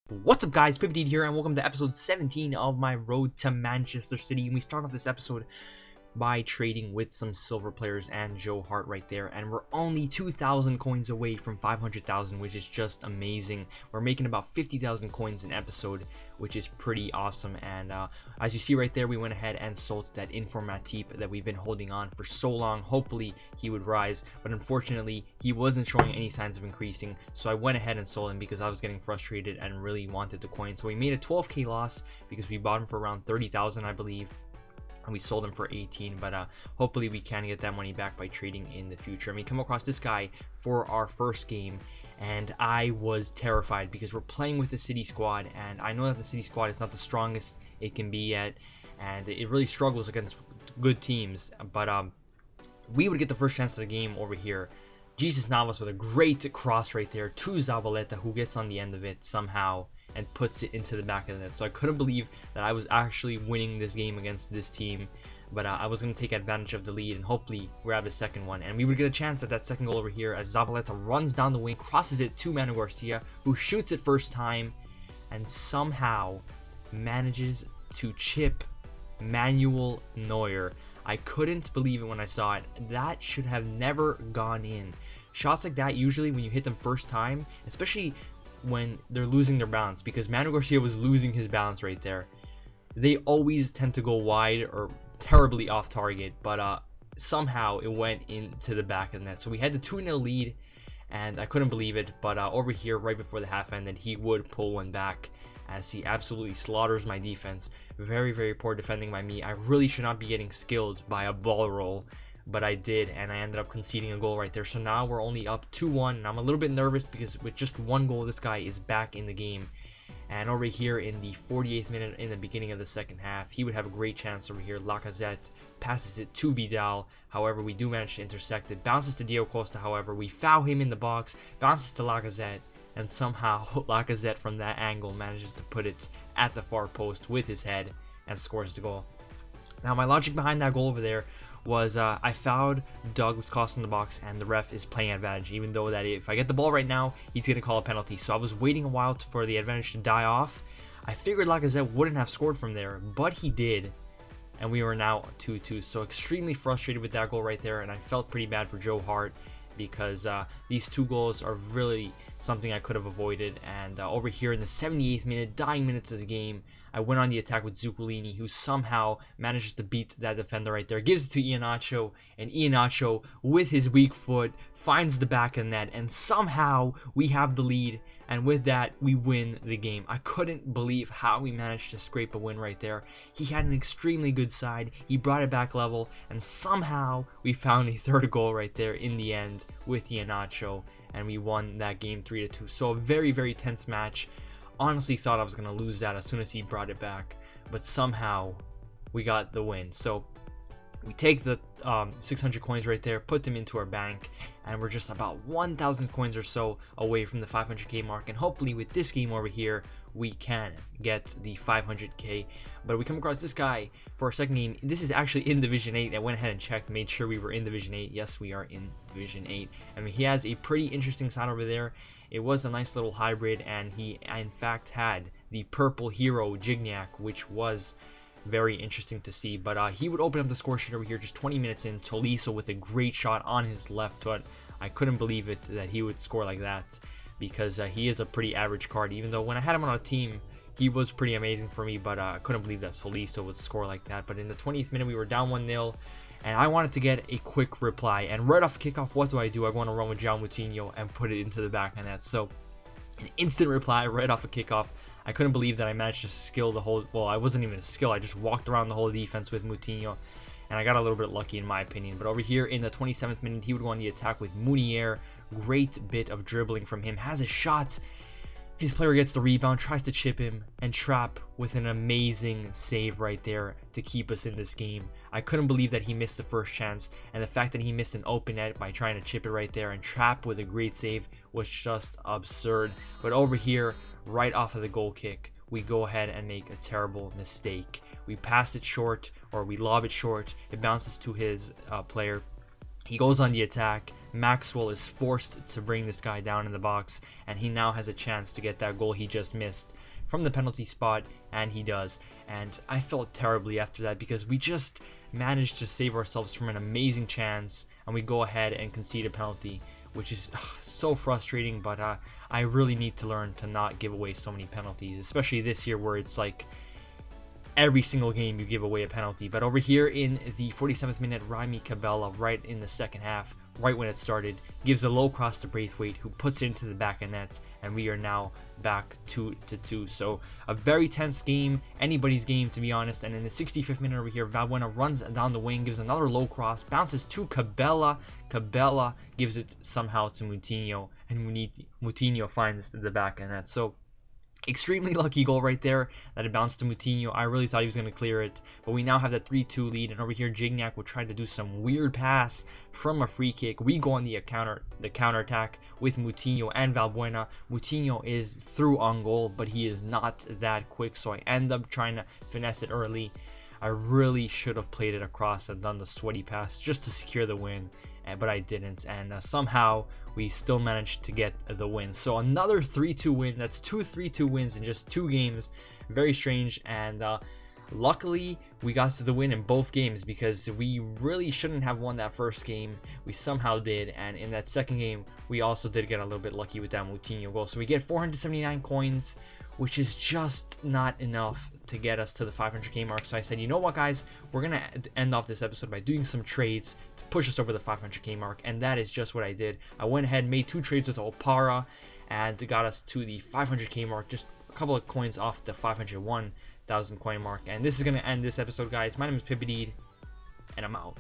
What's up, guys? Pippity here, and welcome to episode 17 of my road to Manchester City. And we start off this episode by trading with some silver players and Joe Hart right there, and we're only 2,000 coins away from 500,000, which is just amazing. We're making about 50,000 coins an episode, which is pretty awesome. And as you see right there, we went ahead and sold that Informatip that we've been holding on for so long. Hopefully he would rise, but unfortunately he wasn't showing any signs of increasing, so I went ahead and sold him because I was getting frustrated and really wanted the coin. So we made a 12k loss because we bought him for around 30,000, I believe, and we sold him for 18. But hopefully we can get that money back by trading in the future. And we come across this guy for our first game, and I was terrified because we're playing with the City squad, and I know that the City squad is not the strongest it can be yet, and it really struggles against good teams. But we would get the first chance of the game over here. Jesus Navas with a great cross right there to Zabaleta, who gets on the end of it somehow and puts it into the back of the net. So I couldn't believe that I was actually winning this game against this team, but I was going to take advantage of the lead and hopefully grab the second one. And we would get a chance at that second goal over here as Zabaleta runs down the wing, crosses it to Manu Garcia, who shoots it first time and somehow manages to chip Manuel Neuer. I couldn't believe it when I saw it. That should have never gone in. Shots like that, usually when you hit them first time, especially when they're losing their balance, because Manu Garcia was losing his balance right there, they always tend to go wide or terribly off target. But somehow it went into the back of the net. So we had the 2-0 lead, and I couldn't believe it. But over here, right before the half ended, he would pull one back as he absolutely slaughters my defense. Very, very poor defending by me. I really should not be getting skilled by a ball roll, but I did, and I ended up conceding a goal right there. So now we're only up 2-1, and I'm a little bit nervous because with just one goal, this guy is back in the game. And over here in the 48th minute, in the beginning of the second half, he would have a great chance over here. Lacazette passes it to Vidal. However, we do manage to intersect it. Bounces to Diego Costa, however. We foul him in the box. Bounces to Lacazette. And somehow Lacazette from that angle manages to put it at the far post with his head and scores the goal. Now, my logic behind that goal over there was I fouled Douglas Costa in the box, and the ref is playing advantage, even though that if I get the ball right now, he's going to call a penalty. So I was waiting a while for the advantage to die off. I figured Lacazette wouldn't have scored from there, but he did, and we were now 2-2. So extremely frustrated with that goal right there, and I felt pretty bad for Joe Hart because these two goals are really something I could have avoided. And over here in the 78th minute, dying minutes of the game, I went on the attack with Zuccolini, who somehow manages to beat that defender right there. Gives it to Iheanacho, and Iheanacho, with his weak foot, finds the back of the net, and somehow we have the lead, and with that, we win the game. I couldn't believe how we managed to scrape a win right there. He had an extremely good side. He brought it back level, and somehow we found a third goal right there in the end with Iheanacho, and we won that game 3-2. So a very, very tense match. Honestly thought I was going to lose that as soon as he brought it back, but somehow we got the win. So we take the 600 coins right there, put them into our bank, and we're just about 1,000 coins or so away from the 500k mark. And hopefully with this game over here, we can get the 500k. But we come across this guy for our second game. This is actually in Division 8. I went ahead and checked, made sure we were in Division 8. Yes, we are in Division 8. I mean, he has a pretty interesting side over there. It was a nice little hybrid, and he in fact had the purple hero Gignac, which was very interesting to see. But he would open up the score sheet over here just 20 minutes in. Tolisso with a great shot on his left foot. I couldn't believe it that he would score like that, because he is a pretty average card, even though when I had him on a team, he was pretty amazing for me. But I couldn't believe that Tolisso would score like that. But in the 20th minute, we were down 1-0. And I wanted to get a quick reply. And right off kickoff, what do? I go on a run with João Moutinho and put it into the back of net. So an instant reply right off a kickoff. I couldn't believe that I managed to skill the whole... Well, I wasn't even a skill. I just walked around the whole defense with Moutinho. And I got a little bit lucky in my opinion. But over here in the 27th minute, he would go on the attack with Munier. Great bit of dribbling from him. Has a shot. His player gets the rebound, tries to chip him, and Trapp with an amazing save right there to keep us in this game. I couldn't believe that he missed the first chance, and the fact that he missed an open net by trying to chip it right there, and Trapp with a great save was just absurd. But over here, right off of the goal kick, we go ahead and make a terrible mistake. We pass it short, or we lob it short. It bounces to his player. He goes on the attack. Maxwell is forced to bring this guy down in the box, and he now has a chance to get that goal he just missed from the penalty spot, and he does. And I felt terribly after that because we just managed to save ourselves from an amazing chance, and we go ahead and concede a penalty, which is so frustrating. But I really need to learn to not give away so many penalties, especially this year where it's like every single game you give away a penalty. But over here in the 47th minute, Raimi Cabella, right in the second half, right when it started, gives a low cross to Braithwaite, who puts it into the back of net, and we are now back 2-2. So a very tense game, anybody's game to be honest. And in the 65th minute over here, Valbuena runs down the wing, gives another low cross, bounces to Cabella. Cabella gives it somehow to Moutinho, and Moutinho finds the back of net. So extremely lucky goal right there that it bounced to Moutinho. I really thought he was going to clear it, but we now have that 3-2 lead. And over here, Gignac will try to do some weird pass from a free kick. We go on the counter attack with Moutinho and Valbuena. Moutinho is through on goal, but he is not that quick, so I end up trying to finesse it early. I really should have played it across and done the sweaty pass just to secure the win, but I didn't, and somehow we still managed to get the win. So another 3-2 win. That's two 3-2 wins in just 2 games. Very strange, and luckily we got to the win in both games because we really shouldn't have won that first game. We somehow did, and in that second game we also did get a little bit lucky with that Moutinho goal. So we get 479 coins, which is just not enough to get us to the 500k mark. So I said, you know what guys, we're gonna end off this episode by doing some trades to push us over the 500k mark, and that is just what I did. I went ahead and made 2 trades with Opara and got us to the 500k mark, just a couple of coins off the 501,000 coin mark. And this is gonna end this episode, guys. My name is Pippity, and I'm out.